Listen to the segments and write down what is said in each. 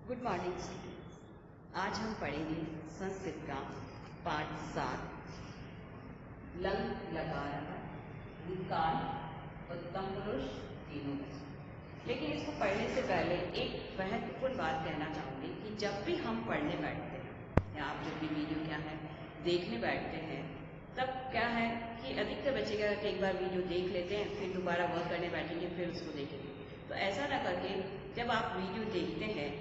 Good morning students. आज हम पढ़ेंगे संस्कृत का पाठ 7 लंग लकार भूतकाल उत्तम पुरुष तीनों वचन। लेकिन इसको पढ़ने से पहले एक महत्वपूर्ण बात कहना चाहूँगी कि जब भी हम पढ़ने बैठते हैं या आप जब भी वीडियो क्या है देखने बैठते हैं, तब क्या है कि अधिकतर बच्चे क्या एक बार वीडियो देख लेते हैं, फिर दोबारा वर्क करने बैठेंगे, फिर उसको देखेंगे। तो ऐसा ना करके जब आप वीडियो देखते हैं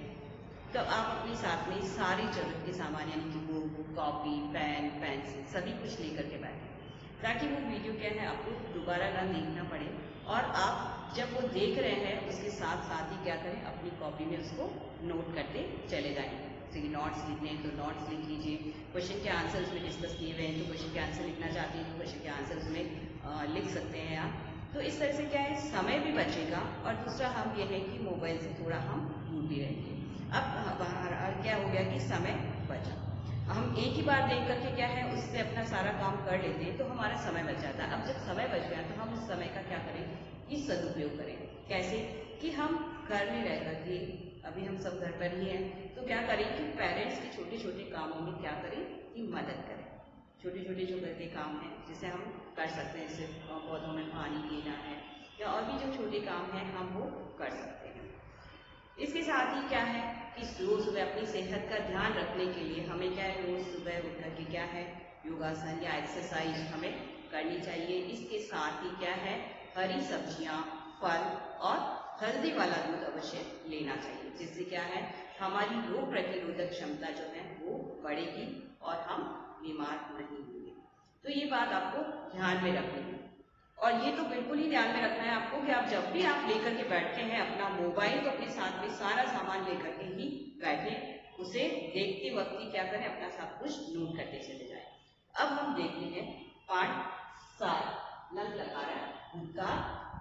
तो आप अपने साथ में सारी जरूरत के सामान यानी कि बुक, कॉपी, पेन, पेंसिल सभी कुछ लेकर के बैठें, ताकि वो वीडियो क्या है आपको दोबारा ना देखना पड़े। और आप जब वो देख रहे हैं उसके साथ साथ ही क्या करें, अपनी कॉपी में उसको नोट करते चले जाएंगे। जैसे कि नोट्स लिखने हैं तो नोट्स लिख लीजिए, क्वेश्चन के आंसर उसमें डिस्कस किए हुए हैं तो क्वेश्चन के आंसर लिखना चाहते हैं तो क्वेश्चन के आंसर उसमें लिख सकते हैं आप। तो इस तरह से क्या है, समय भी बचेगा और दूसरा हम ये है कि मोबाइल से थोड़ा हम दूर भी रहेंगे। अब क्या हो गया कि समय बचा, हम एक ही बार देख करके क्या है उससे अपना सारा काम कर लेते हैं तो हमारा समय बच जाता है। अब जब समय बच गया तो हम उस समय का क्या करें कि सदुपयोग करें। कैसे कि हम घर में रह करके, अभी हम सब घर पर ही हैं, तो क्या करें कि पेरेंट्स के छोटे छोटे कामों में क्या करें कि मदद करें। छोटे छोटे जो घर के काम हैं जिसे हम कर सकते हैं, जैसे पौधों में पानी देना है या और भी जो छोटे काम हैं हम वो कर सकते हैं। इसके साथ ही क्या है कि रोज सुबह अपनी सेहत का ध्यान रखने के लिए हमें क्या है, रोज सुबह उठ करके क्या है योगासन या एक्सरसाइज हमें करनी चाहिए। इसके साथ ही क्या है, हरी सब्जियां, फल और हल्दी वाला दूध अवश्य लेना चाहिए, जिससे क्या है हमारी रोग प्रतिरोधक क्षमता जो है वो बढ़ेगी और हम बीमार नहीं होंगे। तो ये बात आपको ध्यान में रखनी है। और ये तो बिल्कुल ही ध्यान में रखना है आपको कि आप जब भी आप लेकर के बैठते हैं अपना मोबाइल तो अपने साथ में सारा सामान लेकर के ही बैठें, उसे देखते वक्त ही क्या करें अपना सब कुछ नोट करते चले जाएं। अब हम देखते हैं पाठ 7 लंग लकार भूतकाल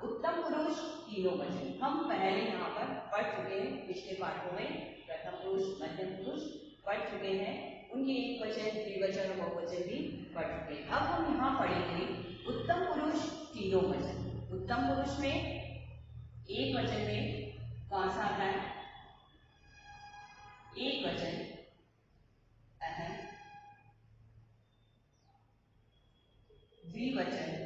उत्तम पुरुष तीनों वचन। हम पहले यहाँ पर पढ़ चुके हैं, पिछले पाठों में प्रथम पुरुष मध्यम पुरुष पढ़ चुके हैं, उनके एक वचन द्विवचन और बहुवचन भी पढ़ चुके हैं। अब हम यहाँ पढ़ेंगे उत्तम पुरुष तीनों वचन। उत्तम पुरुष में एक वचन में कौन सा आता है, एक वचन अहम, द्विवचन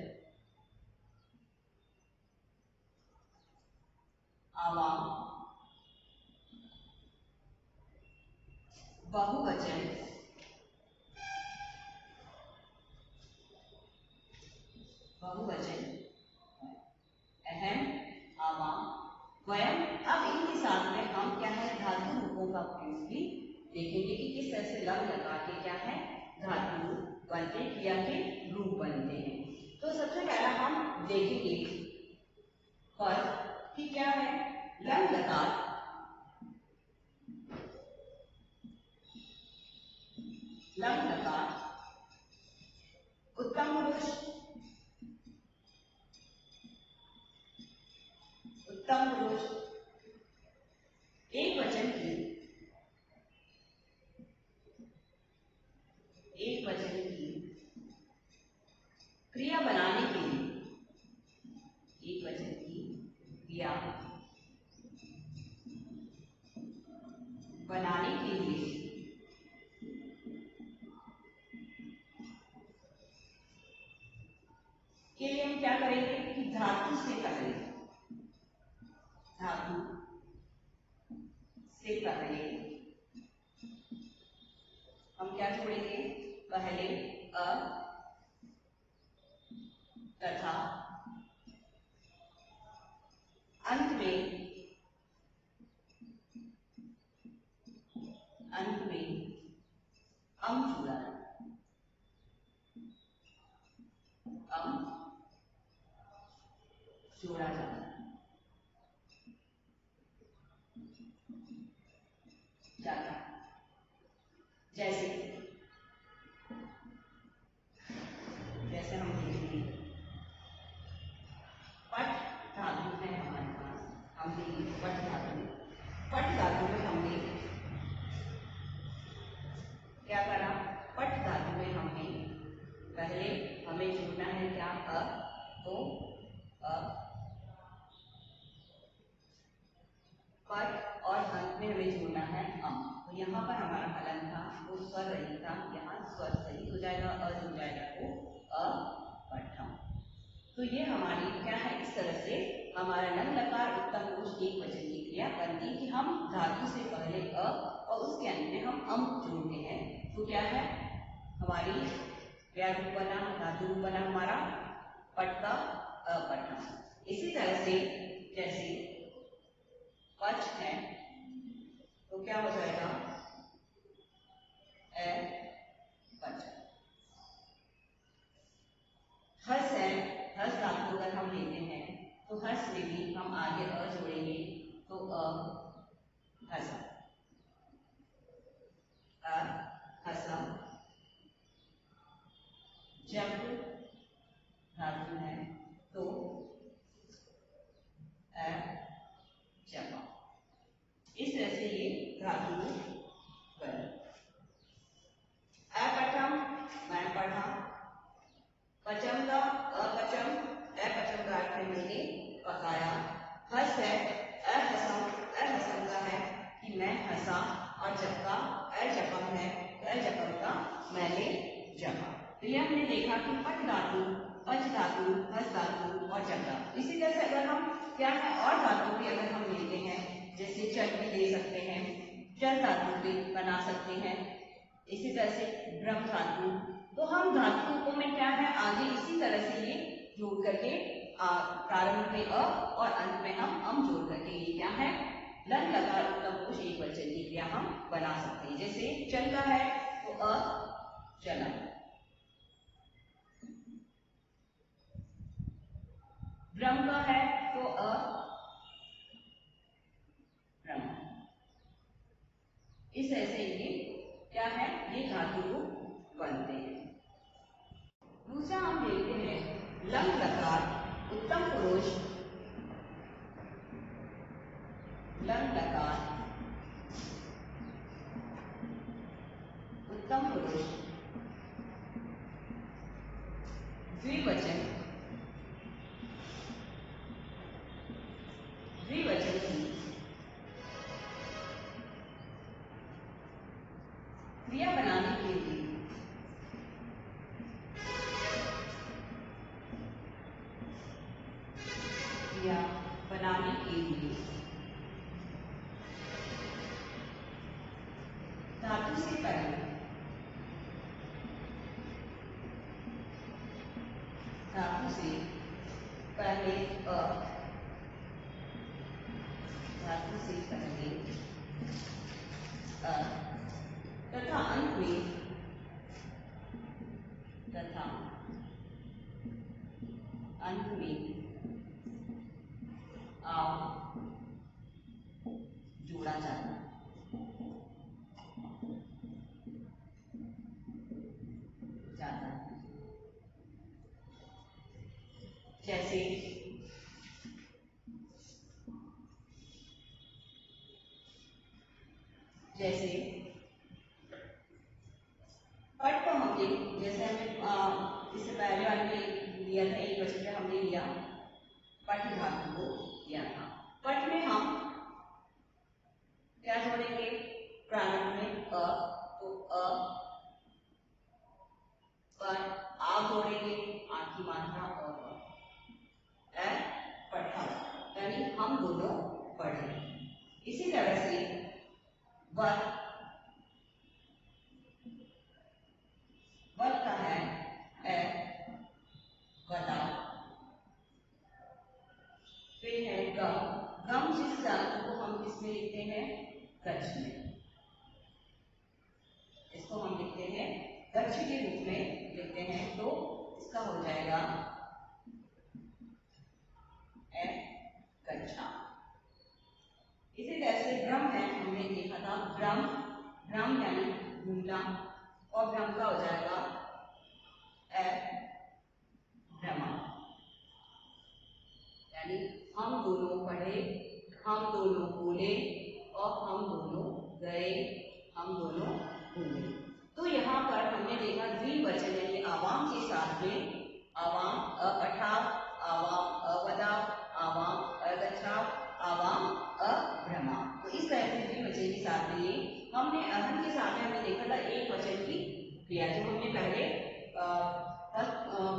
आवाम, बहुवचन अहम, आवाम, वयम। अब इनके साथ में हम क्या है धातु रूपों का प्रयोग भी देखेंगे कि किस तरह से लंग लगा के क्या है धातु बनते, क्रिया के रूप बनते हैं। तो सबसे पहला हम देखेंगे पर कि क्या है लंग लकार, लंग लकार उत्तम पुरुष, उत्तम पुरुष एक वचन की, एक वचन की क्रिया बनाने के लिए, एक वचन की क्रिया बनाने के लिए हम क्या करेंगे कि धातु से पहले, धातु से पहले हम क्या जोड़ेंगे, पहले अ तथा अंत में अम जोड़ा, अम जोड़ा जाता है। जैसे जैसे हम देखेंगे पट धातु है हमारे पास, हम देखेंगे पट धातु, पट धातु में हमने क्या करा, पट धातु में हमने पहले हमें जोड़ना है क्या अ, तो अ, पट और अंत में हमें हमें जोड़ना है अम। तो यहाँ पर हमारा हलन था, वो स्वर रहित था, यहाँ स्वर सही हो जाएगा, अ हो जाएगा तो अपठम। तो ये हमारी क्या है, इस तरह से हमारा लंग लकार उत्तम पुरुष एक वचन की क्रिया बनती कि हम धातु से पहले अ और उसके अंत में हम अम जोड़ते हैं। तो क्या है हमारी क्या रूप बना, धातु रूप बना हमारा पट का अपठम। इसी तरह से जैसे पच है तो क्या हो जाएगा ए पच। हस है, हस धातु अगर हम लेते हैं तो हस में भी हम आगे अ जोड़ेंगे तो अ हसम, अ हसम। जब धातु है तो अ जपा। इस तरह से ये धातु बने। अपठम मैं पढ़ा, पचम का अपचम, अपचम का अर्थ है मैंने पकाया। हस है अहसम, अहसम का है कि मैं हंसा, और जपका अजपम है, अजपम का मैंने जपा। तो ये हमने देखा कि पट धातु, पच धातु, हस धातु और जपा। इसी तरह से अगर हम क्या है और धातु भी अगर हम लेते हैं, जैसे चल भी ले सकते हैं, चल धातु भी बना सकते हैं। इसी तरह से ब्रह्म धातु, तो हम धातु में क्या है आगे इसी तरह से ये जोड़ करके प्रारंभ में अ और अंत में हम अम जोड़ करके ये क्या है लंग लकार उत्तम पुरुष एक वचन की क्रिया हम बना सकते हैं। जैसे चल का है तो अ चला, ब्रह्म का है तो अ ब्रह्म। इस तरह से ये क्या है ये धातु रूप बनते हैं। दूसरा हम देखते हैं लंग लकार उत्तम पुरुष, लंग लकार उत्तम पुरुष द्विवचन, द्विवचन की क्रिया बनाने के लिए क्रिया बनाने के लिए धातु से पहले, धातु से पहले अ, धातु से पहले अ तथा अंत में, तथा अंत में आ जोड़ा जाता है। जैसे जैसे पट को हमने जैसे हमें इससे पहले वाले में लिया था एक वचन पे हमने लिया पट धातु को लिया था। पट में हम क्या जोड़ेंगे प्रारंभ में अ तो अ पर आ जोड़ेंगे, आ की मात्रा और ए पढ़ा, यानी हम दोनों पढ़े। इसी तरह से वर, वर का है ए वदा, फिर है गम, गम जिस धातु को हम किसमें लिखते हैं गच्छ में, इसको हम लिखते हैं गच्छ के रूप में लिखते हैं तो इसका हो जाएगा ए गच्छा। इसी तरह से ब्रह्म है, हमने देखा था ब्रह्म, ब्रह्म यानी भूला और ब्रह्म का हो जाएगा ए ब्रह्मा, यानी हम दोनों पढ़े, हम दोनों बोले और हम दोनों गए, हम दोनों घूमे। तो यहाँ पर हमने देखा द्विवचन यानी आवाम के साथ में आवाम अपठा, आवाम अवदा, आवाम अगच्छा, आवाम अभ्रमा। तो इस तरह से द्विवचन के हमने अहम के साथ में हमने देखा था एक वचन की क्रिया, जो हमने पहले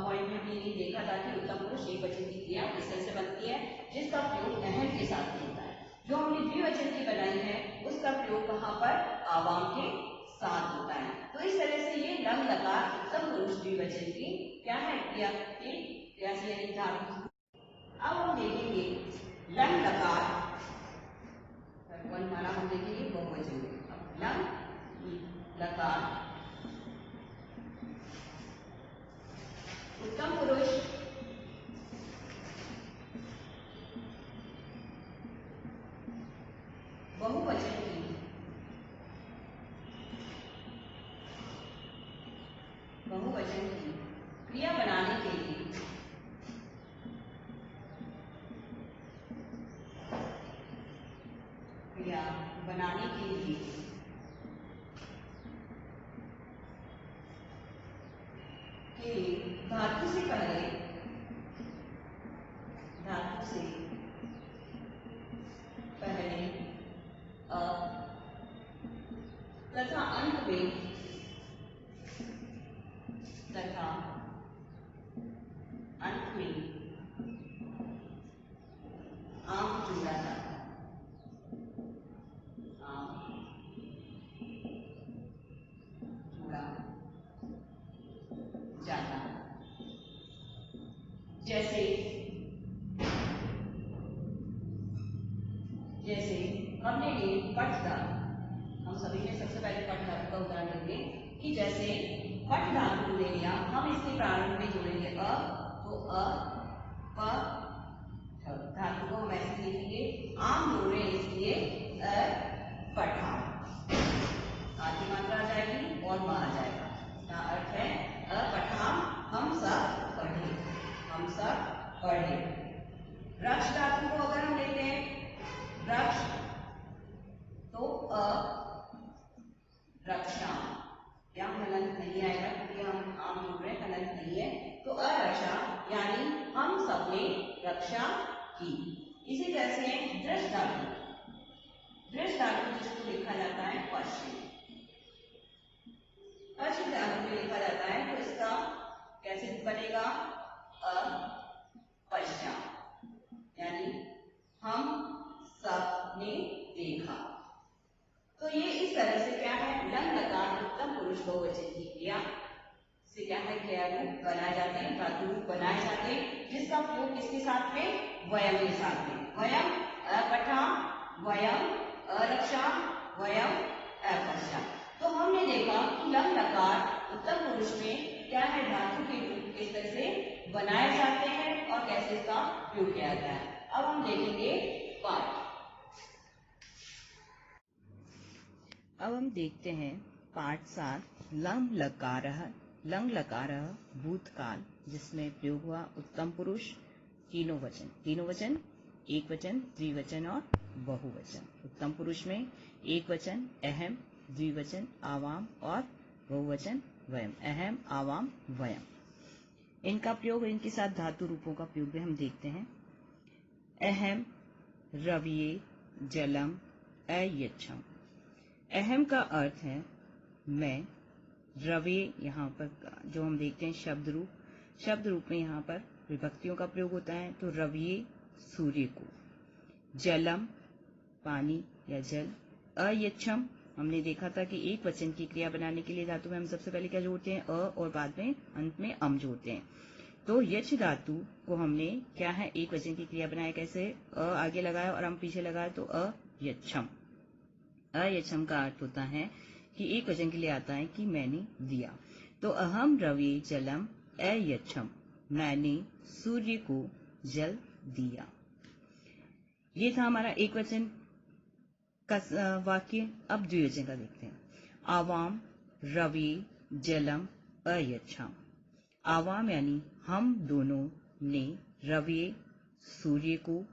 पॉइंट में हमने ये देखा था कि उत्तम पुरुष एक वचन की क्रिया इस तरह से बनती है जिसका प्रयोग अहम के साथ में होता है। जो हमने द्विवचन की बनाई है उसका प्रयोग कहाँ पर, आवाम के साथ होता है। तो इस तरह से ये लंग लकार उत्तम पुरुष द्विवचन की क्या है, क्रिया से यानी धातु। अब हम देखेंगे लंग लकार, हमारा हम देखेंगे बहुवचन में। अब लंग लकार उत्तम पुरुष बहुवचन की क्रिया बनाने के लिए धातु से पहले तथा अंत में आम जोड़ा जाता है। आम जोड़ा जाता है। जैसे हमने लिए पट धातु, हम सभी ने सबसे पहले पट धातु का उदाहरण लेंगे कि जैसे पट धातु ले लिया, हम इसके प्रारंभ में जोड़ेंगे अ, तो अ प धातु को हम ऐसे लिखेंगे, आम जोड़ रहे हैं इसलिए पठा, आधी मात्रा आ जाएगी और म आ जाएगा। इसका अर्थ है अपठाम हम सब पढ़े, हम सब पढ़े। वृक्ष धातु को अगर हम लेते हैं वृक्ष, तो रक्षा, यहाँ हलंत नहीं आएगा क्योंकि हम आम जोड़ रहे हैं, हलंत नहीं है, तो अरक्षा यानी हम सबने रक्षा की। इसी तरह से दृष्ट धातु, जिसको लिखा जाता है पश्चिम, पश्चिम धातु में लिखा जाता है, तो इसका कैसे बनेगा, पश्चात यानी हम सबने देखा। तो ये इस तरह से क्या है, लंग लकार उत्तम पुरुष बहुवचन की क्रिया से क्या है, क्रिया रूप बनाए जाते हैं, धातु रूप बनाए जाते हैं, जिसका प्रयोग किसके साथ में, वयम के साथ में। वयम अपठा, वयम अरक्षा, वयम अपश्चा। तो हमने देखा कि लंग लकार उत्तम पुरुष में क्या है, धातु के रूप किस तरह से बनाए जाते हैं और कैसे इसका प्रयोग किया जाता है। अब हम देखेंगे पाठ। अब हम देखते हैं पाठ 7 लंग लकारः भूतकाल, जिसमें प्रयोग हुआ उत्तम पुरुष तीनों वचन, एक वचन, द्विवचन और बहुवचन। उत्तम पुरुष में एक वचन अहम, द्विवचन आवाम और बहुवचन वयम, अहम आवाम वयम। इनका प्रयोग, इनके साथ धातु रूपों का प्रयोग भी हम देखते हैं। अहम रविये जलम अयच्छम। अहम का अर्थ है मैं, रवे यहाँ पर जो हम देखते हैं शब्द रूप में यहाँ पर विभक्तियों का प्रयोग होता है, तो रविये सूर्य को, जलम पानी या जल, अयच्छम हमने देखा था कि एक वचन की क्रिया बनाने के लिए धातु में हम सबसे पहले क्या जोड़ते हैं, अ, और बाद में अंत में अम जोड़ते हैं। तो यच धातु को हमने क्या है, एक वचन की क्रिया बनाया, कैसे, अ आगे लगाया और अम पीछे लगाया, तो अयच्छम। अयच्छम का अर्थ होता है कि एक वचन के लिए आता है कि मैंने दिया। तो अहम रवि जलम अयच्छम, मैंने सूर्य को जल दिया। ये था हमारा एक वचन का वाक्य। अब द्विवचन का देखते हैं। आवाम रवि जलम अयच्छम। आवाम यानी हम दोनों ने, रवि सूर्य को,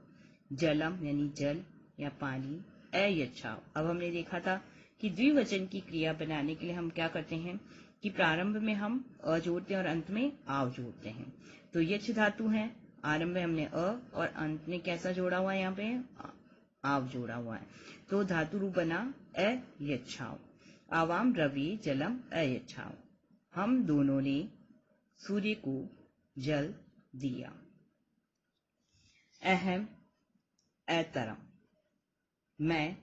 जलम यानी जल या पानी, अयच्छा। अब हमने देखा था कि द्विवचन की क्रिया बनाने के लिए हम क्या करते हैं कि प्रारंभ में हम अ जोड़ते हैं और अंत में आव जोड़ते हैं। तो यच धातु है, आरंभ में हमने अ और अंत में कैसा जोड़ा हुआ है यहाँ पे आव जोड़ा हुआ है, तो धातु रूप बना अयच्छाव। आवाम रवि जलम अयच्छाव, हम दोनों ने सूर्य को जल दिया। अहम अतरम, मैं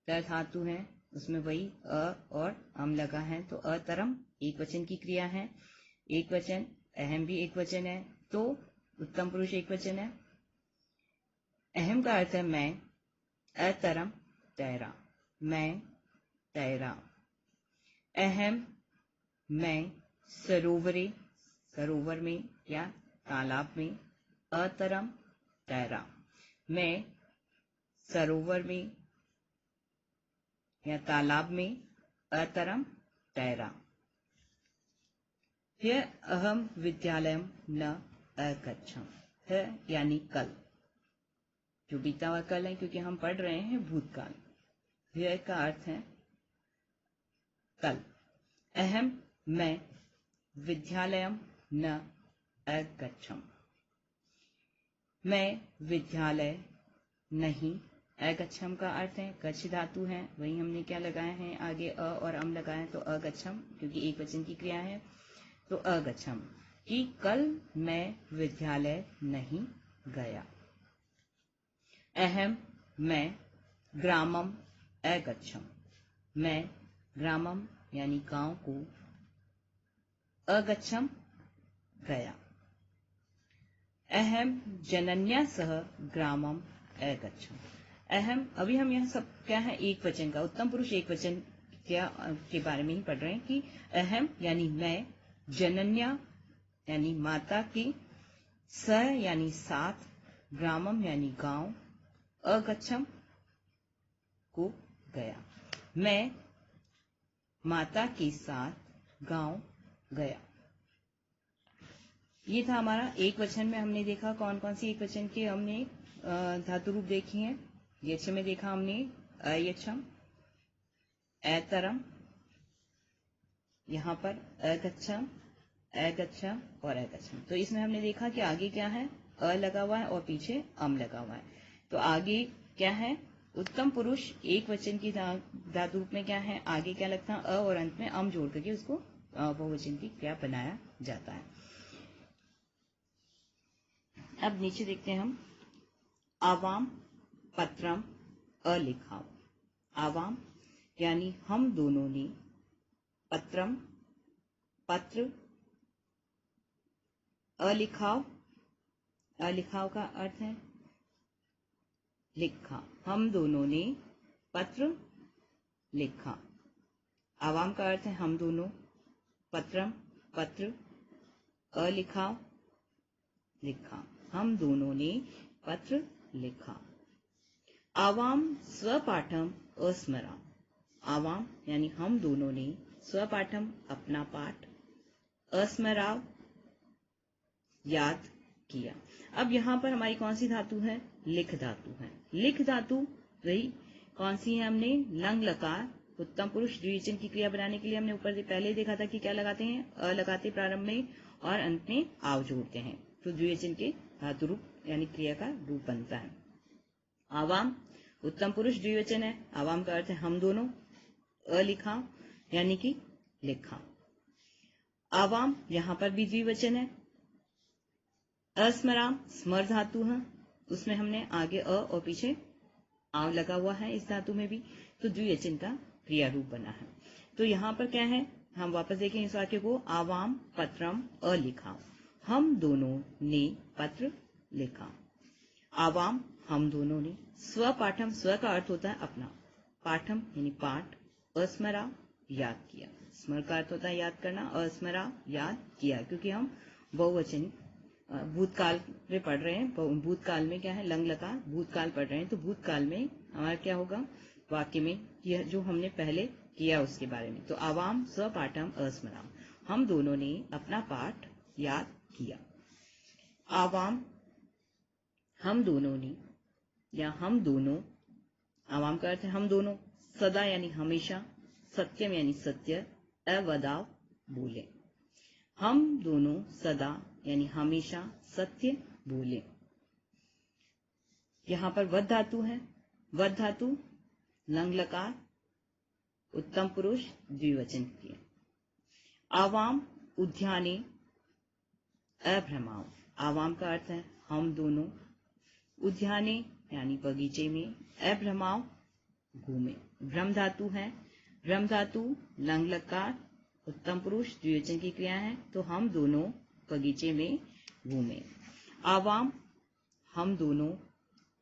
तर धातु है, उसमें वही अ और अम लगा है, तो अतरम एक वचन की क्रिया है, एक वचन, अहम भी एक वचन है, तो उत्तम पुरुष एक वचन है। अहम का अर्थ है मैं, अतरम तैरा, मैं तैरा। अहम मैं सरोवरे, सरोवर में या तालाब में, अतरम तैरा, मैं सरोवर में या तालाब में अतरम तैरा। ह्य अहम विद्यालयम न अगच्छम, है यानी कल, जो बीता हुआ कल है, क्योंकि हम पढ़ रहे हैं भूतकाल। ह्य का अर्थ है कल। अहम मैं विद्यालयम न अगच्छम, मैं विद्यालय नहीं, अगच्छम का अर्थ है गच्छ धातु है, वही हमने क्या लगाए हैं आगे अ और अम लगाए हैं, तो अगच्छम क्योंकि एक वचन की क्रिया है, तो अगच्छम कि कल मैं विद्यालय नहीं गया। अहम मैं ग्रामम अगच्छम, मैं ग्रामम यानी गांव को अगच्छम गया। अहम जनन्या सह ग्रामम अगच्छम, अहम, अभी हम यह सब क्या है एक वचन का, उत्तम पुरुष एक वचन के बारे में ही पढ़ रहे हैं कि अहम यानी मैं, जनन्या यानी माता की, स यानी साथ, ग्रामम यानी गांव, अगच्छम को गया, मैं माता के साथ गांव गया। ये था हमारा एक वचन में हमने देखा कौन कौन सी एक वचन के हमने धातु रूप देखी हैं। यच्छ में देखा हमने अयच्छम, अतरम, यहाँ पर अगच्छम, अगच्छम और अगच्छम। तो इसमें हमने देखा कि आगे क्या है, अ लगा हुआ है और पीछे अम लगा हुआ है। तो आगे क्या है, उत्तम पुरुष एक वचन की धातु रूप में क्या है, आगे क्या लगता है अ और अंत में अम जोड़ करके उसको बहुवचन की क्रिया बनाया जाता है। अब नीचे देखते हैं हम, आवाम पत्रम अलिखाव, आवाम यानी हम दोनों ने, पत्रम पत्र, अलिखाव, अलिखाव का अर्थ है लिखा, हम दोनों ने पत्र लिखा। आवाम का अर्थ है हम दोनों, पत्रम पत्र, अलिखाव लिखा, हम दोनों ने पत्र लिखा। आवाम स्वपाठम अस्मराम, आवाम यानी हम दोनों ने स्वपाठम अपना पाठ, अस्मराव याद किया। अब यहाँ पर हमारी कौन सी धातु है, लिख धातु है। लिख धातु वही कौन सी है, हमने लंग लकार उत्तम पुरुष द्विवचन की क्रिया बनाने के लिए हमने ऊपर से पहले देखा था कि क्या लगाते हैं, अ लगाते प्रारंभ में और अंत में आव जोड़ते हैं, तो द्विवचन के धातु रूप यानी क्रिया का रूप बनता है। आवाम उत्तम पुरुष द्विवचन है, आवाम का अर्थ है हम दोनों, अलिखा यानी कि लिखा। आवाम यहाँ पर भी द्विवचन है। अस्मराम स्मर धातु है, उसमें हमने आगे अ और पीछे आव लगा हुआ है इस धातु में भी, तो द्विवचन का क्रिया रूप बना है। तो यहाँ पर क्या है, हम वापस देखें इस वाक्य को, आवाम पत्रम अलिखा, हम दोनों ने पत्र लिखा। आवाम हम दोनों ने, स्वपाठम, स्व का अर्थ होता है अपना, पाठम यानी पाठ, अस्मरा याद किया, स्मर का अर्थ होता है याद करना, अस्मरा याद किया, क्योंकि हम बहुवचन भूतकाल में पढ़ रहे हैं। भूतकाल में क्या है, लंग लकार भूतकाल पढ़ रहे हैं, तो भूतकाल में हमारा क्या होगा वाक्य में, यह जो हमने पहले किया उसके बारे में। तो आवाम स्वपाठम अस्मराम, हम दोनों ने अपना पाठ याद किया। आवाम हम दोनों ने या हम दोनों, आवाम का अर्थ है हम दोनों, सदा यानी हमेशा, सत्यम यानी सत्य, अवदाव बोले, हम दोनों सदा यानी हमेशा सत्य बोले। यहाँ पर वद धातु है, वद धातु लंग लकार उत्तम पुरुष द्विवचन क्रिया। आवाम उद्याने अभ्रमाओ, आवाम का अर्थ है हम दोनों, उद्याने यानी बगीचे में, अभ्रमाओ घूमे। भ्रम धातु है, भ्रम धातु लंग लकार उत्तम पुरुष द्विवचन की क्रिया है, तो हम दोनों बगीचे में घूमे। आवाम हम दोनों,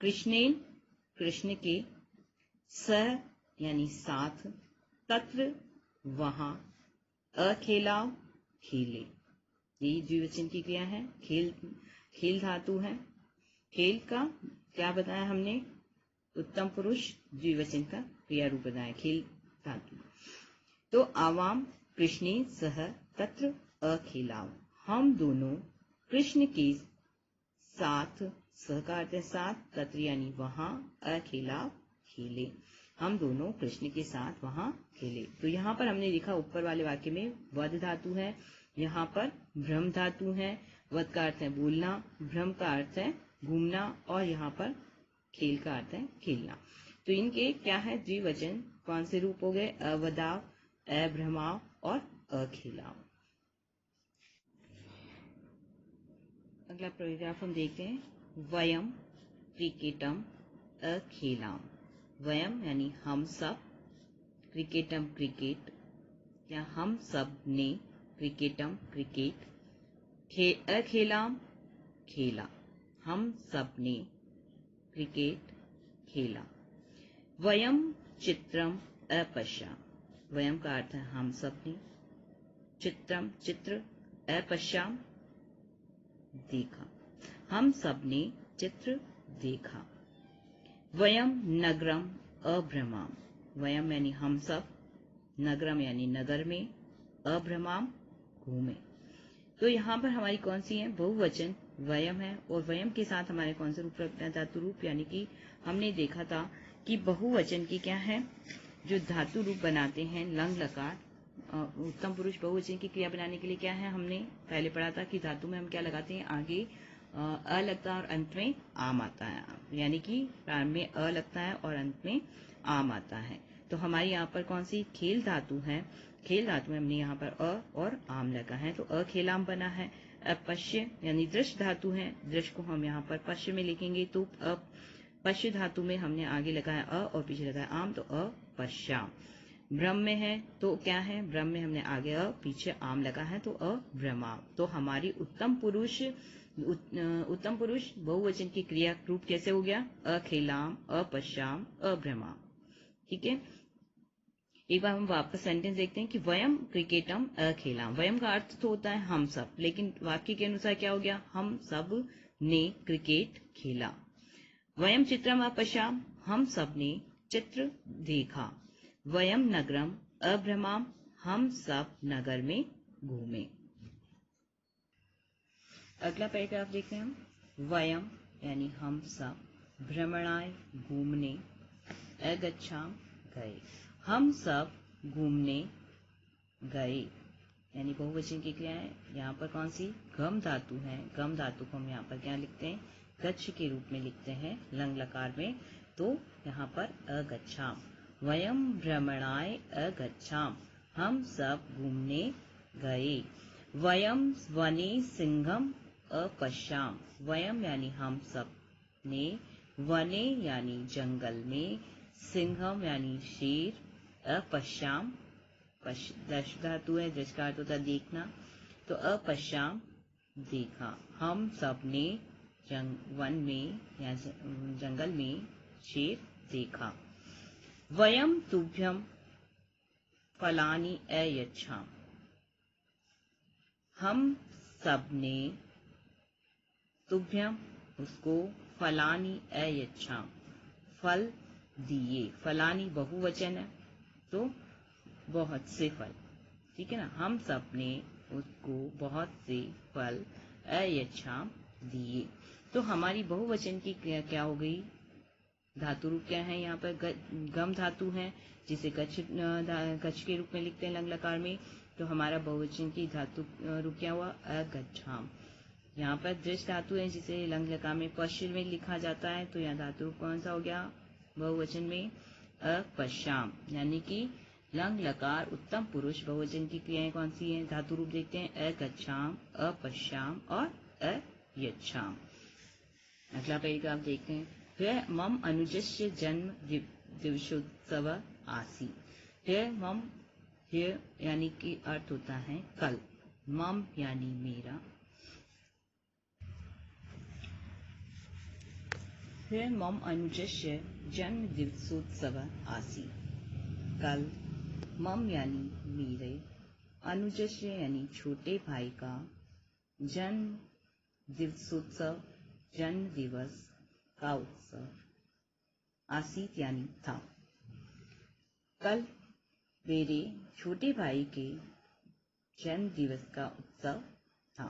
कृष्णेन कृष्ण के, सह यानी साथ, तत्र वहां, अखेलाव खेले, यही द्विवचन की क्रिया है। खेल, खेल धातु है, खेल का क्या बताया हमने, उत्तम पुरुष द्विवचन का क्रिया रूप बताया खेल धातु। तो आवाम कृष्णे सह तत्र अखेलाव, हम दोनों कृष्ण के साथ, सह का अर्थ है साथ, तत्र यानी वहां, अखेलाव खेले, हम दोनों कृष्ण के साथ वहां खेले। तो यहाँ पर हमने देखा ऊपर वाले वाक्य में वद धातु है, यहाँ पर भ्रम धातु है। वद का अर्थ है बोलना, भ्रम का अर्थ है घूमना, और यहाँ पर खेल का अर्थ है खेलना। तो इनके क्या है द्विवचन, कौन से रूप हो गए, अवदाव, अभ्रमाव और अखेलाव। अगला पैराग्राफ हम देखते हैं, वयम क्रिकेटम अखेलाम, वयम यानी हम सब, क्रिकेटम क्रिकेट या हम सब ने, क्रिकेटम क्रिकेट, अखेलाम खेला, हम सब ने क्रिकेट खेला। वयम चित्रम अपश्याम, वयम का अर्थ है हम सब ने, चित्रम चित्र, अपश्याम देखा, हम सब ने चित्र देखा। वयम नगरम अभ्रमाम, वयम यानी हम सब, नगरम यानी नगर में, अभ्रमाम घूमे। तो यहाँ पर हमारी कौन सी है, बहुवचन वयम है, और वयम के साथ हमारे कौन से रूप रखना है, धातु रूप, यानी कि हमने देखा था कि बहुवचन की क्या है, जो धातु रूप बनाते हैं लंग लकार, उत्तम पुरुष बहुवचन की क्रिया बनाने के लिए क्या है, हमने पहले पढ़ा था कि धातु में हम क्या लगाते हैं, आगे अ लगता है और अंत में आम आता है, यानी कि प्रारंभ में अ लगता है और अंत में आम आता है। तो हमारी यहाँ पर कौन सी खेल धातु है, खेल धातु में हमने यहाँ पर अ और आम लगा है, तो अखेलाम बना है। अपश्य यानी दृश्य धातु है, दृश्य को हम यहाँ पर पश्य में लिखेंगे, तो पश्य धातु में हमने आगे लगाया अ और पीछे लगाया आम, तो अपश्याम। भ्रम में है तो क्या है, भ्रम में हमने आगे अ पीछे आम लगा है, तो अभ्रमाम। तो हमारी उत्तम पुरुष बहुवचन की क्रिया रूप कैसे हो गया, अखेलाम, अपश्याम, अभ्रमाम। ठीक है, एक बार हम वापस सेंटेंस देखते हैं कि वयम क्रिकेटम अखेलाम, वयम का अर्थ तो होता है हम सब, लेकिन वाक्य के अनुसार क्या हो गया, हम सब ने क्रिकेट खेला। वयम चित्रम अपश्याम, हम सब ने चित्र देखा। वयम नगरम अभ्रमाम, हम सब नगर में घूमे। अगला पैराग्राफ देखते हैं हम, वयम यानी हम सब, भ्रमणाय घूमने, अगच्छाम गए, हम सब घूमने गए, यानी बहुवचन की क्रिया है। यहाँ पर कौन सी, गम धातु है, गम धातु को हम यहाँ पर क्या लिखते हैं, गच्छ के रूप में लिखते हैं लंग लकार में, तो यहाँ पर अगच्छाम। वयम भ्रमणाय अगच्छाम, हम सब घूमने गए। वयम वने सिंहम अपश्याम, वयम यानी हम सब ने, वने यानी जंगल में, सिंहम यानी शेर, अपश्याम दृश्य धातु है, दृश्य का अर्थ होता है देखना, तो अपश्याम देखा, हम सब ने वन में या जंगल में शेर देखा। वयम तुभ्यम फलानि अयच्छाम, हम सब ने तुभ्यम उसको, फलानि अयच्छाम फल दिए, फलानि बहुवचन है तो बहुत से फल, ठीक है ना, हम सब ने उसको बहुत से फल अयच्छाम दिए। तो हमारी बहुवचन की क्रिया क्या हो गई, धातु रूप क्या है, यहाँ पर गम धातु है, जिसे गच्छ के रूप में लिखते हैं लंग लकार में, तो हमारा बहुवचन की धातु रूप क्या हुआ, अगच्छाम। यहाँ पर दृष्ट धातु है जिसे लंग लकार में पश्चिम में लिखा जाता है, तो यहाँ धातु रूप कौन सा हो गया बहुवचन में अपश्याम, यानी कि लंग लकार उत्तम पुरुष बहुवचन की क्रियाएं कौन सी हैं? धातु रूप देखते हैं अगच्छाम, अपश्याम और अयच्छाम। अगला पैराग्राफ देखते हैं। ह्यः मम अनुजस्य जन्म दिवसोत्सव आसी। ह्यः मम, ह्यः यानी कि अर्थ होता है कल, मम यानी मेरा, ह्यः मम अनुजस्य जन्म दिवसोत्सव आसी। कल मम यानी मेरे, अनुजस्य यानी छोटे भाई का, जन्म दिवसोत्सव जन्म दिवस का उत्सव, आसीत यानी था। कल मेरे छोटे भाई के जन्म दिवस का उत्सव था।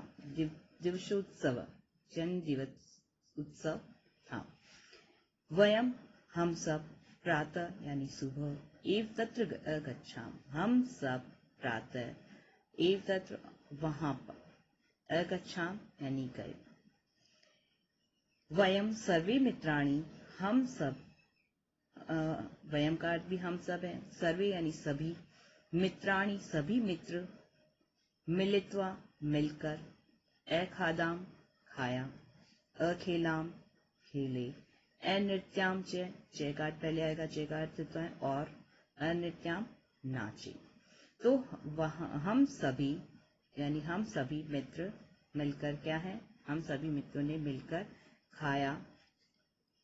दिवसोत्सव जन्म दिवस उत्सव था। वयम हम सब, प्रातः यानी सुबह, एव तत्र गच्छाम, हम सब प्रातः, एव तत्र वहां पर, अगच्छाम यानी गए। वयम सर्वे मित्राणि, हम सब, वयम का अर्थ भी हम सब है, सर्वे यानी सभी, मित्राणि सभी मित्र, मिलित्वा मिलकर, अखादाम खाया, अखेलाम खेले, अनृत्याम च का अर्थ पहले आएगा, च का अर्थ होता है और, अनृत्याम नाचे। तो वहां हम सभी यानी हम सभी मित्र मिलकर क्या है, हम सभी मित्रों ने मिलकर खाया,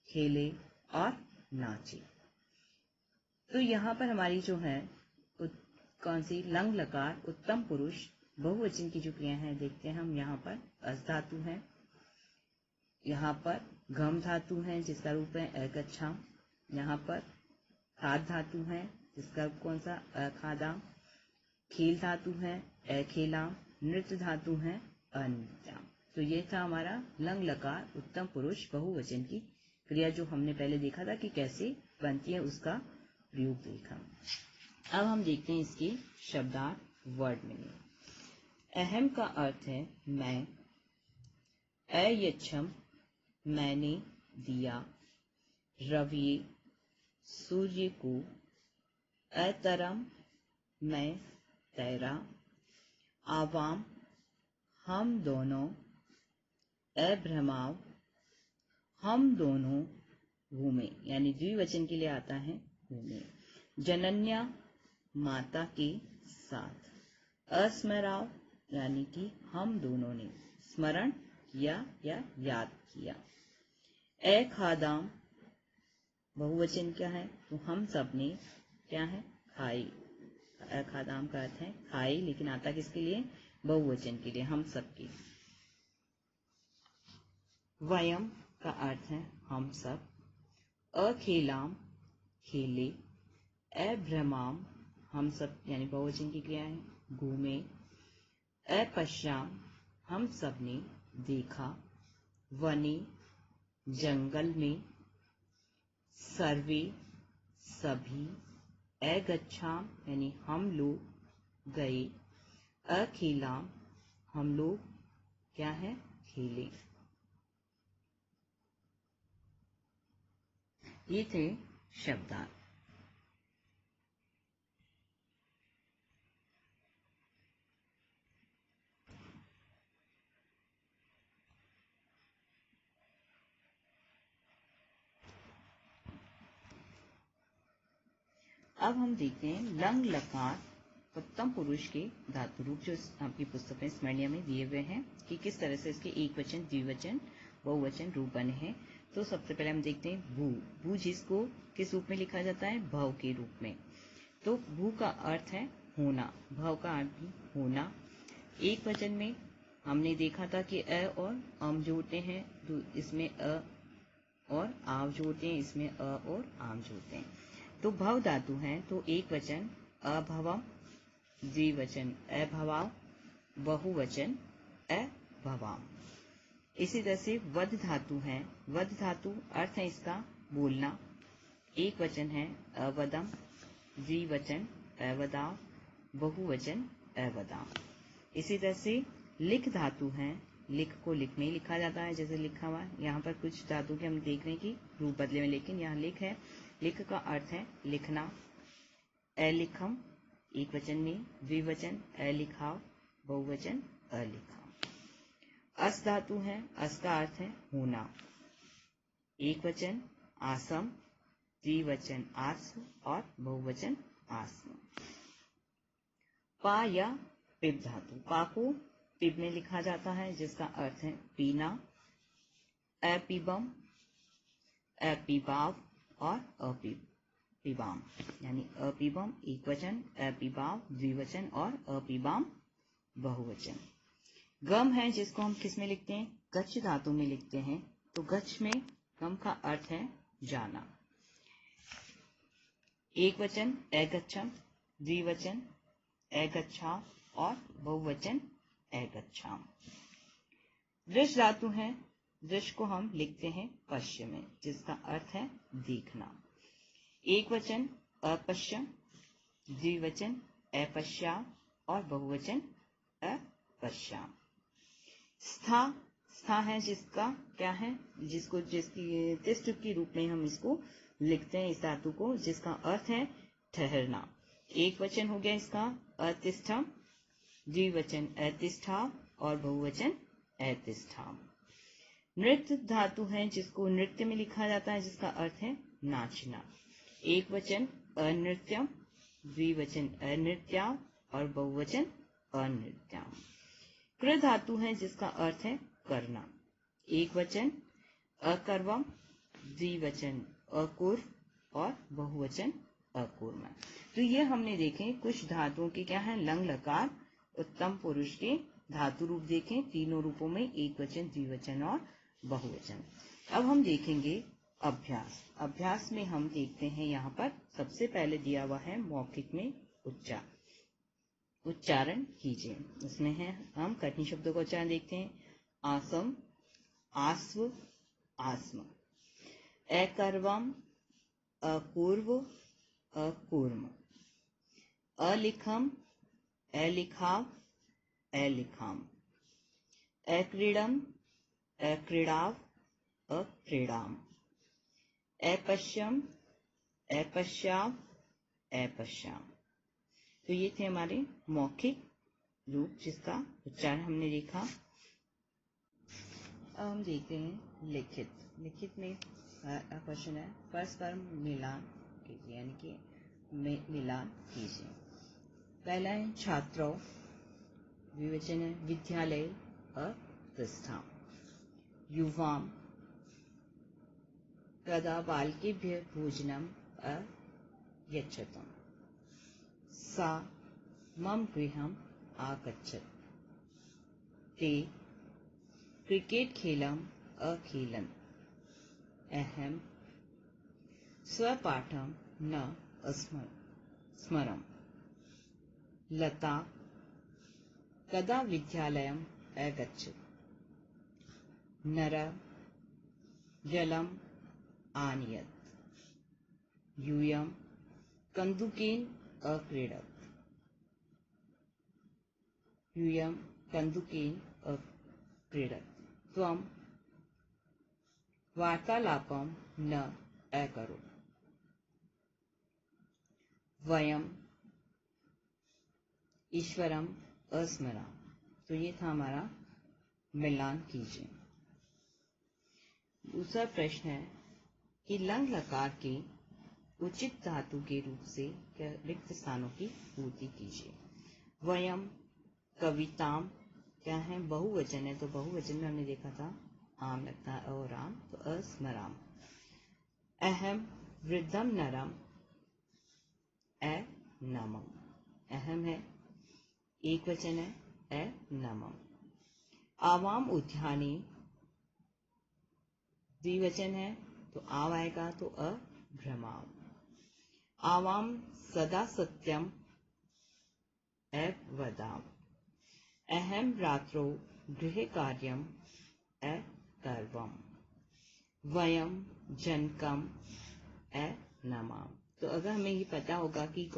खेले और नाचे। तो यहाँ पर हमारी जो है कौन सी लंग लकार उत्तम पुरुष बहुवचन की जो क्रिया है देखते हैं हम। यहाँ पर अस धातु है, यहाँ पर घम धातु है जिसका रूप है अगच्छाम, यहाँ पर खाद धातु है जिसका रूप कौन सा अखादाम, खेल धातु है अखेलाम, नृत्य धातु है अनृत्याम। तो ये था हमारा लंग लकार उत्तम पुरुष बहुवचन की क्रिया जो हमने पहले देखा था कि कैसे बनती है, उसका प्रयोग देखा। अब हम देखते हैं इसकी शब्दार्थ वर्ड मीनिंग। अहम का अर्थ है मैं, अयच्छम मैंने दिया, रवि सूर्य को, अतरम मैं तैरा, आवाम हम दोनों, अभ्रमाव हम दोनों घूमे, यानी द्विवचन के लिए आता है घूमे, जनन्या माता के साथ, अस्मराव यानी कि हम दोनों ने स्मरण किया या याद किया, अखादाम बहुवचन क्या है, तो हम सब ने क्या है खाई, अखादाम का अर्थ है खाई, लेकिन आता किसके लिए, बहुवचन के लिए, हम सब के। वयम का अर्थ है हम सब, अखेलाम खेले, अभ्रमाम हम सब यानी बहुवचन की क्रिया है घूमे, अपश्याम हम सब ने देखा, वने जंगल में, सर्वे सभी, अगच्छाम यानी हम लोग गए, अखेलाम हम लोग क्या है खेले। ये थे शब्दार्थ। अब हम देखते हैं लंग लकार उत्तम पुरुष के धातु रूप जो आपकी पुस्तक में स्मरणीय में दिए हुए हैं कि किस तरह से इसके एक वचन, द्विवचन, बहुवचन रूप बने हैं। तो सबसे पहले हम देखते हैं भू। भू जिसको किस रूप में लिखा जाता है, भव के रूप में। तो भू का अर्थ है होना, भव का अर्थ भी होना। एक वचन में हमने देखा था कि अ और अम जोड़ते हैं, तो इसमें अ और आव जोड़ते हैं, इसमें अ और आम जोड़ते हैं। तो भव धातु है तो एक वचन अभवम, द्विवचन अभवाव, बहुवचन अभवाम। इसी तरह से वद धातु है, वद धातु अर्थ है इसका बोलना, एक वचन है अवदम, द्विवचन अवदाव, बहुवचन अवदाव। इसी तरह से लिख धातु है, लिख को लिख में ही लिखा जाता है, जैसे लिखा हुआ है यहाँ पर कुछ धातु के हम देख रहे हैं कि रूप बदले में, लेकिन यहाँ लिख है। लिख का अर्थ है लिखना। अलिखम एक वचन में, द्विवचन अलिखाव, बहुवचन अलिखाव। अस धातु है, अस का अर्थ है होना। एक वचन आसम, द्विवचन आस्म और बहुवचन आस्म। पा या पिप धातु, पा को पिप में लिखा जाता है जिसका अर्थ है पीना। अपिबम, अपिबाव और अपिबाम, यानी अपिबम एक वचन, अपिबाव द्विवचन और अपिबाम बहुवचन। गम है जिसको हम किस में लिखते हैं, गच्छ धातु में लिखते हैं। तो गच्छ में गम का अर्थ है जाना। एक वचन अगच्छम, द्विवचन अगच्छा और बहुवचन अगच्छाम। दृश धातु है, दृश को हम लिखते हैं पश्य में जिसका अर्थ है देखना। एक वचन अपश्यम, द्विवचन अपश्याम और बहुवचन अपश्याम। स्था, स्था है जिसका क्या है, जिसकी तिष्ठ के रूप में हम इसको लिखते हैं इस धातु को, जिसका अर्थ है ठहरना। एक वचन हो गया इसका अतिष्ठम, द्विवचन अतिष्ठा और बहुवचन अतिष्ठा। नृत्य धातु है जिसको नृत्य में लिखा जाता है जिसका अर्थ है नाचना। एक वचन अनृत्यम, द्विवचन अनृत्या और बहुवचन अनृत्या। कृ धातु है जिसका अर्थ है करना। एक वचन अकर्वम, द्विवचन अकुर्व और बहुवचन अकुर्म। तो ये हमने देखे कुछ धातुओं के क्या है लंग लकार उत्तम पुरुष के धातु रूप देखें, तीनों रूपों में एक वचन, द्विवचन और बहुवचन। अब हम देखेंगे अभ्यास। अभ्यास में हम देखते हैं यहाँ पर सबसे पहले दिया हुआ है मौखिक में उच्चारण कीजिए। इसमें है हम कठिन शब्दों का उच्चारण देखते हैं। आसम, आस्व, आस्म। अकर्वम, अपूर्व, अकूर्म। अलिखम, अलिखाव, अलिखाम। अक्रीडम, अक्रीडाव, अक्रीडाम। अपश्यम, अपश्याव, अपश्याम। तो ये थे हमारे मौखिक रूप जिसका उच्चारण हमने देखा। अब हम देखते हैं लिखित। लिखित में क्वेश्चन है परस्पर मिलान कीजिए, यानी कि मिलान कीजिए। पहला है छात्रों, द्विवचन है विद्यालय अप्रस्थान। युवाम, कदा बालकेभ्यः भोजनम् अयच्छतम्। सा मम गृहम् आगच्छत्। ते क्रिकेट खेलम् अखेलन्। अहं स्वपाठं न स्मरम्। लता कदा विद्यालयम् अगच्छत्। नरः जलम् आनयत्। यूयं कन्दुकेन अक्रीडत्। यूयं कन्दुकेन अक्रीडत्। त्वं वार्तालापं न अकरोत्। वयं ईश्वरम् अस्मराम। तो ये था हमारा मिलान कीजिए। दूसरा प्रश्न है कि लंग लकार के उचित धातु के रूप से रिक्त स्थानों की पूर्ति कीजिए। वयम, कविताम क्या है बहुवचन है, तो बहुवचन में हमने देखा था आम लगता है और आम, तो अस्मराम। अहम वृद्धम नरम नमम। अहम है एक वचन है नमम। आवाम उद्याने द्विवचन है तो आव आएगा तो अभ्रमाव। आवाम सदा सत्यम वदाम। अहम रात्रो गृह कार्यम अकर्वम। वयम जनकम नमाम। तो अगर हमें ये पता होगा कि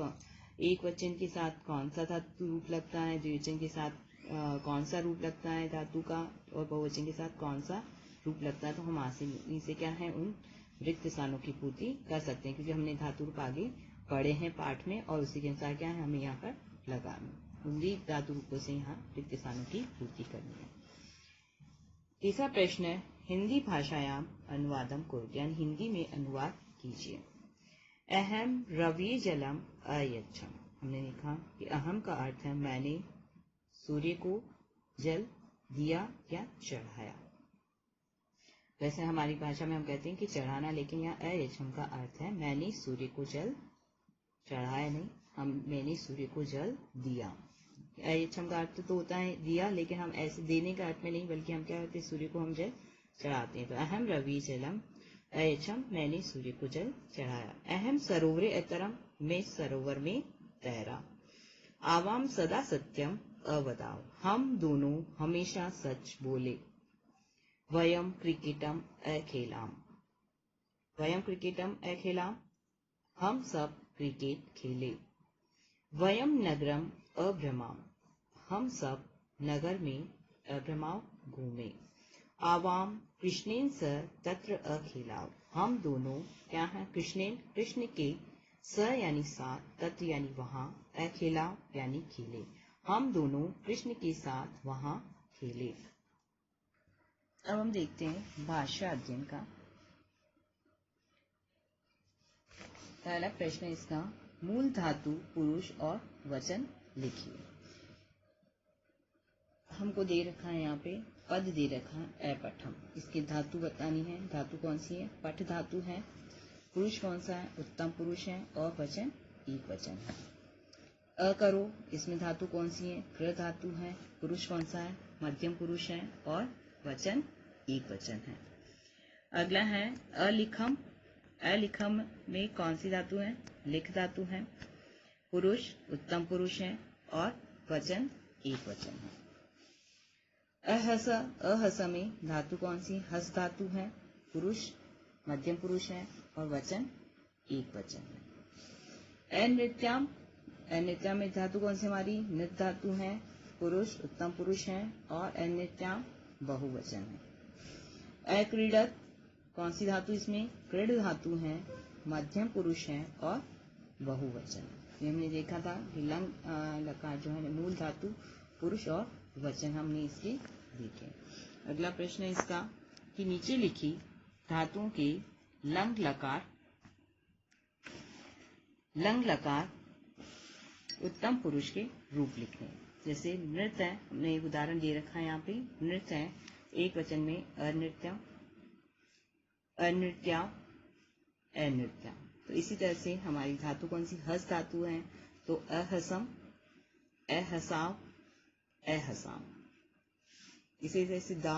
एक वचन के साथ कौन सा धातु रूप लगता है, द्विवचन के साथ कौन सा रूप लगता है धातु का और बहुवचन के साथ कौन सा रूप लगता है, तो हम आसानी से क्या है उन रिक्त स्थानों की पूर्ति कर सकते हैं, क्योंकि हमने धातु रूप आगे पढ़े हैं पाठ में और उसी के अनुसार क्या है हमें यहाँ पर लगाना उन्हीं धातु रूपों से यहाँ रिक्त स्थानों की पूर्ति करनी है। तीसरा प्रश्न है हिंदी भाषायाम अनुवादम कुरुत, यानी हिंदी में अनुवाद कीजिए। अहम रवि जलम अयच्छम, हमने लिखा कि अहम का अर्थ है मैंने सूर्य को जल दिया या चढ़ाया। वैसे हमारी भाषा में हम कहते हैं कि चढ़ाना, लेकिन यहाँ अयच्छम का अर्थ है मैंने सूर्य को जल चढ़ाया नहीं, मैंने सूर्य को जल दिया। अयच्छम का अर्थ तो होता है दिया, लेकिन हम ऐसे देने का अर्थ में नहीं, बल्कि हम क्या करते हैं सूर्य को हम जल चढ़ाते हैं। तो अहम रवि जलम अयच्छम, मैंने सूर्य को जल चढ़ाया। अहम सरोवरे अतरम, मैं सरोवर में तैरा। आवाम सदा सत्यम अवदाव, हम दोनों हमेशा सच बोले। वयम क्रिकेटम अखेलाम, वयम क्रिकेटम अखेलाम, हम सब क्रिकेट खेले। वयम नगरम अभ्रमाम, हम सब नगर में अभ्रमाव घूमे। आवाम कृष्णेन स तत्र अखेलाव, हम दोनों क्या है कृष्णेन कृष्ण के स यानी साथ, तत्र यानी वहां, अखेलाव यानी खेले, हम दोनों कृष्ण के साथ वहां खेले। अब हम देखते हैं भाषा अध्ययन का पहला प्रश्न, इसका मूल धातु पुरुष और वचन लिखिए। हमको दे रखा है यहाँ पे पद दे रखा है अपठम, इसकी धातु बतानी है। धातु कौन सी है? पठ धातु है। पुरुष कौन सा है? उत्तम पुरुष है। और वचन एक वचन है। अकरो, इसमें धातु कौन सी है? कृ धातु है। पुरुष कौन सा है? मध्यम पुरुष है और वचन एक वचन है। अगला है अलिखम, अलिखम में कौन सी धातु है? लिख धातु है। पुरुष उत्तम पुरुष है और वचन एक वचन है। अहस, अहस में धातु कौन सी? हस धातु है। पुरुष मध्यम पुरुष है और वचन एक वचन है। अनृत्याम, अनृत्याम में धातु कौन सी हमारी? नृत धातु है। पुरुष उत्तम पुरुष है और अनृत्याम बहुवचन है। अक्रीडत, कौन सी धातु इसमें? क्रीड धातु है। मध्यम पुरुष है और बहुवचन। ये हमने देखा था कि लंग लकार जो है मूल धातु पुरुष और वचन हमने इसके देखे। अगला प्रश्न है इसका कि नीचे लिखी धातुओं के लंग लकार, लंग लकार उत्तम पुरुष के रूप लिखने। जैसे नृत्य है, हमने एक उदाहरण दे रखा है यहाँ पे। नृत्य है एक वचन में अनृत्य, अनृत्या, अनृत्या। तो इसी तरह से हमारी धातु कौन सी? हस धातु है। तो अहसम, अहसाव, अहसाम। इसी तरह से दा,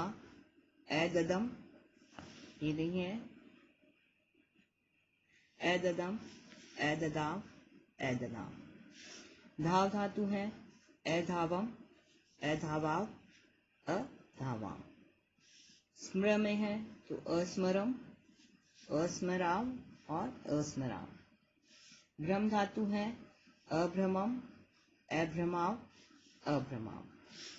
अददम, ये नहीं है। अददम, अददाव, अददाव। धाव धातु है। अधावम, अधावाव, अधावाम। स्मर में है तो अस्मरम, अस्मराव और अस्मराव। भ्रम धातु है। अभ्रमम, अभ्रमाव, अभ्रमाव।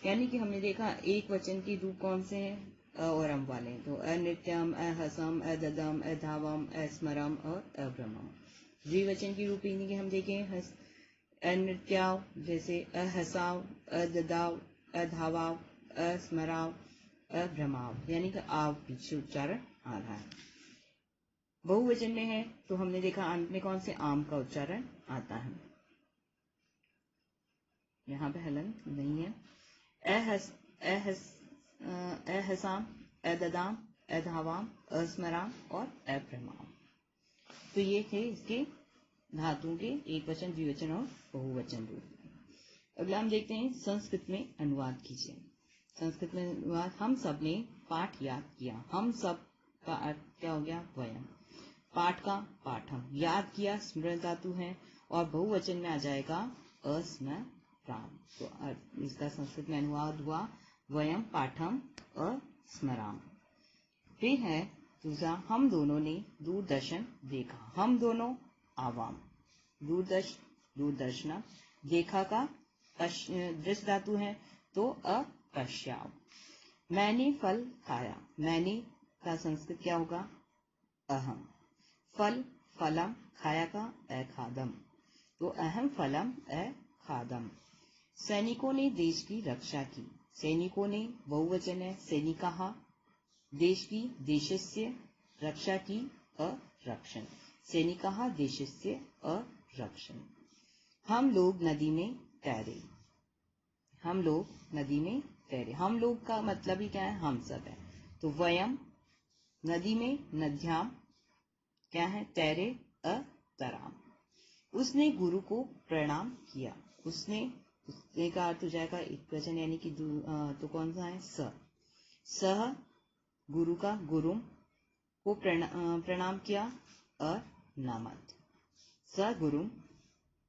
यानी कि हमने देखा एक वचन के रूप कौन से हैं? अ और अम वाले। तो अनृत्यम, अहसम, अददम, अधावम, अस्मरम और अभ्रमम। द्विवचन के रूप यानी कि हम देखें अनृत्याव, जैसे अहसाव, अददाव, अधावाव, अस्मराव, अभ्रमाव, यानी कि आव पीछे उच्चारण आ रहा है। बहुवचन में है तो हमने देखा अंत में कौन से? आम का उच्चारण आता है। यहाँ पे हलन नहीं है। अहसाम, अददाम, अधावाम, अस्मराम और अभ्रमाम। तो ये थे इसके धातुओं के एक वचन, द्विवचन और बहुवचन रूप। अगला हम देखते हैं संस्कृत में अनुवाद कीजिए। संस्कृत में अनुवाद। हम सब ने पाठ याद किया। हम सब का अर्थ क्या हो गया? वयम। पाठ का पाठम। याद किया स्मृत धातु है और बहुवचन में आ जाएगा अस्मराम। तो इसका संस्कृत में अनुवाद हुआ वयम पाठम अस्मराम। फिर है दूसरा, हम दोनों ने दूरदर्शन देखा। हम दोनों आवाम। दूरदर्शना, देखा का दृश्य धातु है तो अपश्याव। मैंने फल खाया, मैंने का संस्कृत क्या होगा? अहम। फल फलम, खाया का अखादम, तो अहम फलम अखादम। सैनिकों ने देश की रक्षा की, सैनिकों ने बहुवचन है, सैनिकाः। देश की देशस्य, रक्षा की अरक्षण, सैनिकाः देशस्य अरक्षण। हम लोग नदी में तैरे, हम लोग नदी में तैरे। हम लोग का मतलब ही क्या है? हम सब है। तो वयम, नदी में, नद्याम क्या है? तैरे अतराम। उसने गुरु को प्रणाम किया, उसने का अर्थ हो जाएगा एक वचन यानी कि तो कौन सा है? स। सह गुरु का गुरुम को प्रणाम किया, अनमत। स गुरुम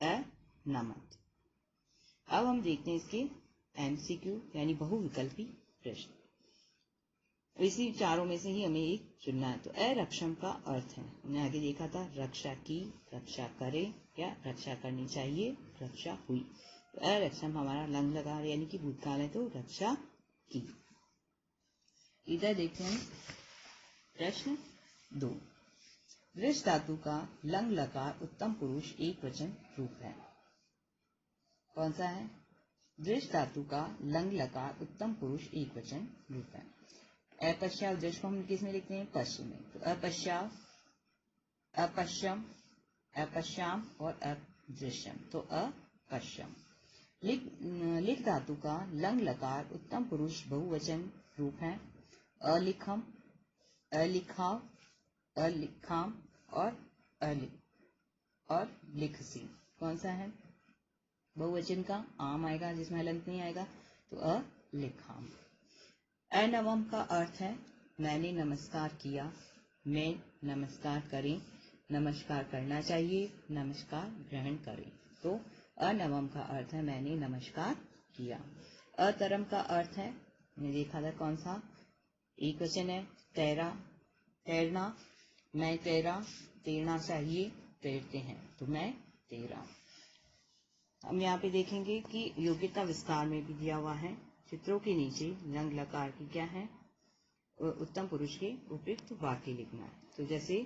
अनमत। अब हम देखते हैं इसके एमसीक्यू यानी बहुविकल्पी प्रश्न। इसी चारों में से ही हमें एक चुनना है। तो अरक्षम का अर्थ है, हमने आगे देखा था, रक्षा की, रक्षा करे या रक्षा करनी चाहिए, रक्षा हुई। तो अरक्षम हमारा लंग लकार यानी कि भूतकाल है, तो रक्षा की। इधर देखते हैं प्रश्न 2। वृष धातु का लंग लकार उत्तम पुरुष एक वचन रूप है। कौन सा है? वृष धातु का लंग लकार उत्तम पुरुष एक वचन रूप है। अपश्याव दृश को हम किस में लिखते हैं? पश्चिम में। तो अपश्याव, अपश्यम, अपश्याम और अदृश्यम, तो अपश्यम। लिख धातु का लंग लकार उत्तम पुरुष बहुवचन रूप है। अलिखम, अलिखाव, अलिखाम और लिखसी। कौन सा है? बहुवचन का आम आएगा जिसमें हलंत नहीं आएगा, तो अलिखाम। अनवम का अर्थ है मैंने नमस्कार किया, मैं नमस्कार करें, नमस्कार करना चाहिए, नमस्कार ग्रहण करें। तो अनवम का अर्थ है मैंने नमस्कार किया। अतरम का अर्थ है, मैंने देखा था कौन सा? एक वचन है, तैरा, तैरना, मैं तैरा, तैरना चाहिए, तैरते हैं, तो मैं तैरा। हम यहाँ पे देखेंगे कि योग्यता विस्तार में भी दिया हुआ है। चित्रों के नीचे लंग लकार की क्या है? उत्तम पुरुष के उपयुक्त वाक्य लिखना है। तो जैसे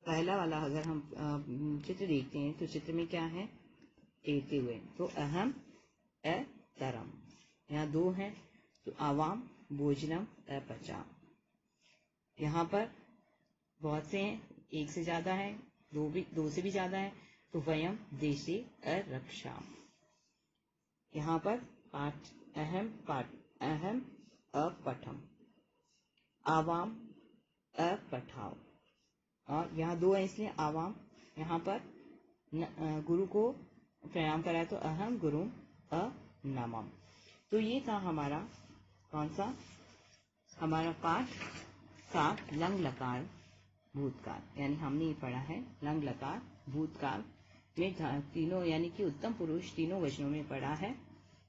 पहला वाला अगर हम चित्र देखते हैं तो चित्र में क्या है? तैरते हुए, तो अहम अतरम। यहाँ 2 है, तो आवाम भोजनम अपचा। यहाँ पर बहुत से हैं, एक से ज्यादा है, दो से भी ज्यादा है, तो वयम देशे अरक्षा। यहाँ पर पाठ अहम अपठम, आवाम अपठाओ। और यहाँ 2 है इसलिए आवाम। यहाँ पर गुरु को प्रणाम कराया, तो अहम गुरु अनमम। तो ये था हमारा कौन सा? हमारा पाठ 7 लंग लकार भूतकाल। यानी हमने ये पढ़ा है लंग लकार भूतकाल में तीनों यानी कि उत्तम पुरुष तीनों वचनों में पढ़ा है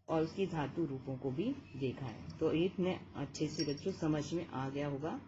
और उसकी धातु रूपों को भी देखा है। तो इतने अच्छे से बच्चों समझ में आ गया होगा।